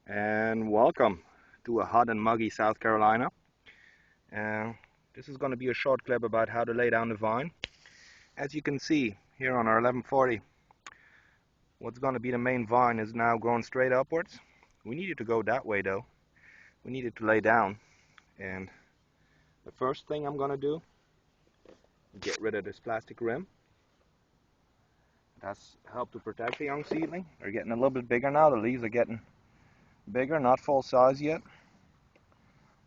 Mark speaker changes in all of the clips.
Speaker 1: And welcome to a hot and muggy South Carolina. Uh, this is going to be a short clip about how to lay down the vine. As you can see here on our 1140, what's going to be the main vine is now growing straight upwards. We need it to go that way though. We need it to lay down. And the first thing I'm going to do is get rid of this plastic rim. That's helped to protect the young seedling. They're getting a little bit bigger now. The leaves are getting bigger, not full size yet.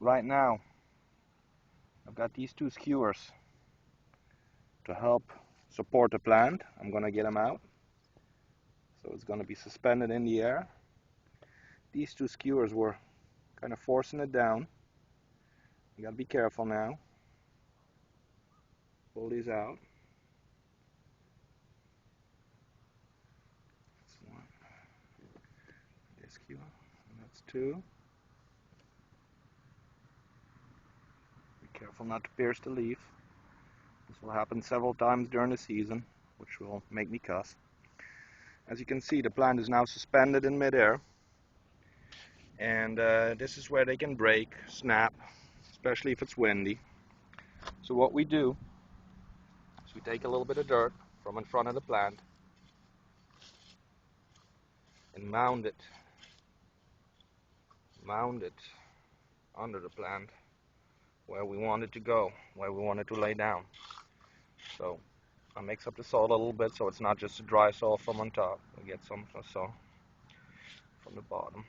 Speaker 1: Right now, I've got these two skewers to help support the plant. I'm going to get them out. So it's going to be suspended in the air. These two skewers were kind of forcing it down. You got to be careful now. Pull these out. That's one. This skewer. And that's two. Be careful not to pierce the leaf. This will happen several times during the season, which will make me cuss. As you can see, the plant is now suspended in midair. And this is where they can break, snap, especially if it's windy. So what we do is we take a little bit of dirt from in front of the plant and mound it under the plant where we want it to go, where we want it to lay down. So I mix up the soil a little bit so it's not just a dry soil from on top. We get some soil from the bottom.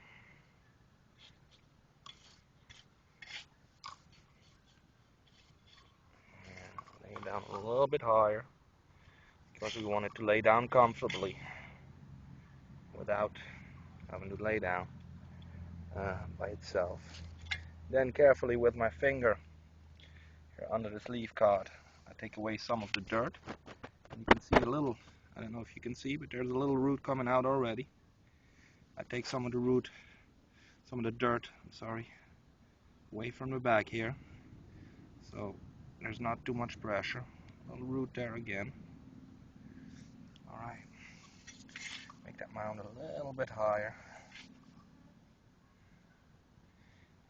Speaker 1: And lay it down a little bit higher because we want it to lay down comfortably without having to lay down by itself. Then carefully with my finger here under this leaf card, I take away some of the dirt. And you can see a little, I don't know if you can see, but there's a little root coming out already. I take some of the root, some of the dirt, away from the back here. So there's not too much pressure. A little root there again. Alright. Make that mound a little bit higher.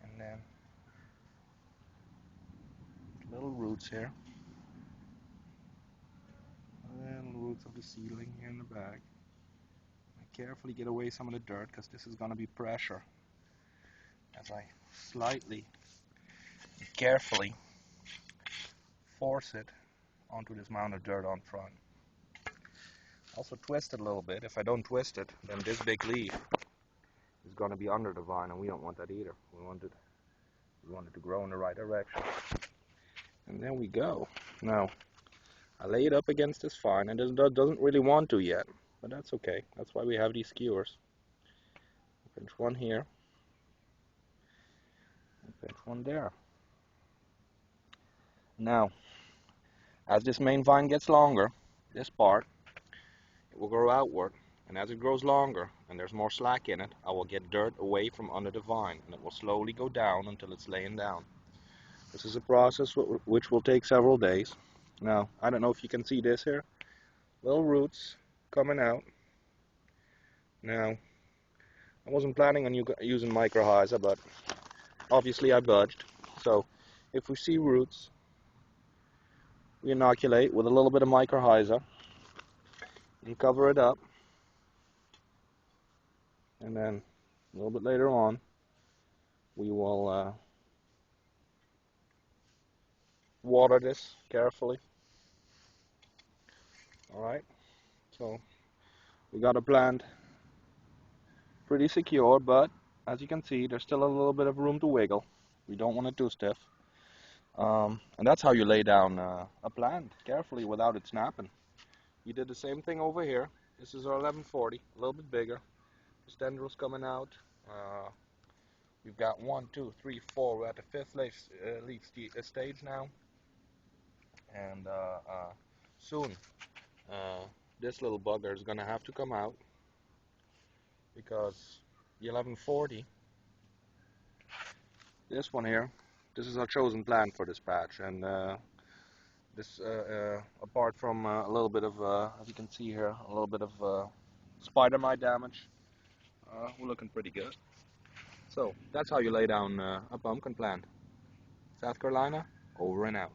Speaker 1: And then little roots here. Little roots of the seedling here in the back. I carefully get away some of the dirt because this is going to be pressure. As I slightly, carefully force it onto this mound of dirt on front. Also twist it a little bit. If I don't twist it, then this big leaf is going to be under the vine, and we don't want that either. We want it to grow in the right direction. And there we go. Now, I lay it up against this vine, and it doesn't really want to yet, but that's okay. That's why we have these skewers. Pinch one here, and pinch one there. Now, as this main vine gets longer, this part, it will grow outward, and as it grows longer and there's more slack in it, I will get dirt away from under the vine, and it will slowly go down until it's laying down. This is a process which will take several days. Now, I don't know if you can see this here. Little roots coming out. Now, I wasn't planning on using mycorrhiza, but obviously I budged. So, if we see roots, we inoculate with a little bit of mycorrhiza and cover it up. And then, a little bit later on, we will water this carefully. Alright, so we got a plant pretty secure, but as you can see, there's still a little bit of room to wiggle. We don't want it too stiff. And that's how you lay down a plant, carefully without it snapping. You did the same thing over here. This is our 1140, a little bit bigger. There's tendrils coming out. We've got 1, 2, 3, 4. We're at the 5th leaf stage now. And soon, this little bugger is going to have to come out because the 1140, this one here, this is our chosen plant for this patch. And this, apart from a little bit of, as you can see here, a little bit of spider mite damage, we're looking pretty good. So that's how you lay down a pumpkin plant. South Carolina, over and out.